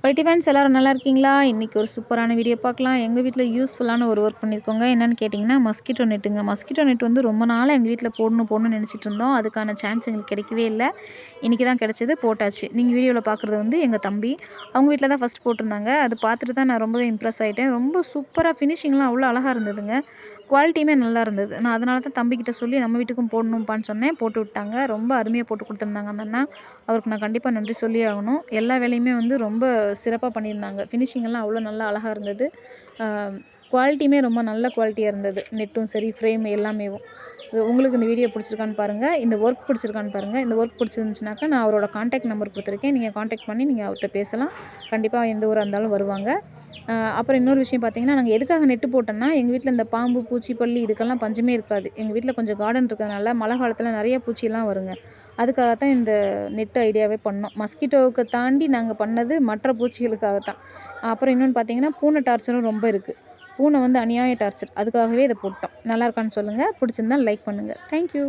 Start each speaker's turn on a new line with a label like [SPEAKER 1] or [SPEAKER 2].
[SPEAKER 1] ஒயிட்டி fans எல்லோரும் நல்லா இருக்கீங்களா? இன்றைக்கி ஒரு சூப்பரான வீடியோ பார்க்கலாம். எங்கள் வீட்டில் யூஸ்ஃபுல்லான ஒரு ஒர்க் பண்ணியிருக்கோங்க. என்னென்னு கேட்டிங்கன்னா, மஸ்கிட்டோ நெட்டுங்க. மஸ்கிட்டோ நெட் வந்து ரொம்ப நாளாக எங்கள் வீட்டில் போடணும்னு நினச்சிட்டு இருந்தோம். அதுக்கான சான்ஸ் எங்களுக்கு கிடைக்கவே இல்லை. இன்றைக்கி தான் கிடச்சிது, போட்டாச்சு. நீங்கள் வீடியோவில் பார்க்குறது வந்து எங்கள் தம்பி. அவங்க வீட்டில் தான் ஃபஸ்ட் போட்டிருந்தாங்க. அது பார்த்துட்டு தான் நான் ரொம்பவே இம்ப்ரெஸ் ஆகிட்டேன். ரொம்ப சூப்பராக ஃபினிஷிங்லாம் அவ்வளோ அழகாக இருந்ததுங்க. குவாலிட்டியுமே நல்லா இருந்தது. நான் அதனால தான் தம்பிக்கிட்ட சொல்லி நம்ம வீட்டுக்கும் போடணும்ப்பான்னு சொன்னேன். போட்டு விட்டாங்க. ரொம்ப அருமையாக போட்டு கொடுத்துருந்தாங்க அந்த அண்ணா. அவருக்கு நான் கண்டிப்பாக நன்றி சொல்லியே ஆகணும். எல்லா வேலையுமே வந்து ரொம்ப சிறப்பாக பண்ணியிருந்தாங்க. ஃபினிஷிங் எல்லாம் அவ்வளோ நல்லா அழகாக இருந்தது. குவாலிட்டியுமே ரொம்ப நல்ல குவாலிட்டியாக இருந்தது. நெட்டும் சரி, ஃப்ரேம் எல்லாமேவும். உங்களுக்கு இந்த வீடியோ பிடிச்சிருக்கான்னு பாருங்கள். இந்த ஒர்க் பிடிச்சிருக்கான்னு பாருங்கள். இந்த ஒர்க் பிடிச்சிருந்துச்சுனாக்கா நான் அவரோட கான்டாக்ட் நம்பர் கொடுத்துருக்கேன். நீங்கள் கான்டாக்ட் பண்ணி நீங்கள் அவர்கிட்ட பேசலாம். கண்டிப்பாக எந்த ஊராக இருந்தாலும் வருவாங்க. அப்புறம் இன்னொரு விஷயம் பார்த்தீங்கன்னா, நாங்கள் எதுக்காக நெட்டு போட்டோம்னா, எங்கள் வீட்டில் இந்த பாம்பு, பூச்சி, பல்லி இதுக்கெல்லாம் பஞ்சமே இருக்காது. எங்கள் வீட்டில் கொஞ்சம் கார்டன் இருக்கிறதுனால மழை காலத்தில் நிறைய பூச்சியெல்லாம் வருங்க. அதுக்காக தான் இந்த நெட் ஐடியாவே பண்ணோம். மஸ்கிட்டோவுக்கு தாண்டி நாங்கள் பண்ணது மற்ற பூச்சிகளுக்காக தான். அப்புறம் இன்னொன்று பார்த்தீங்கன்னா, பூனை டார்ச்சரும் ரொம்ப இருக்குது. பூனை வந்து அநியாய டார்ச்சர். அதுக்காகவே இதை போட்டோம். நல்லா இருக்கான்னு சொல்லுங்கள். பிடிச்சிருந்தா லைக் பண்ணுங்கள். தேங்க்யூ.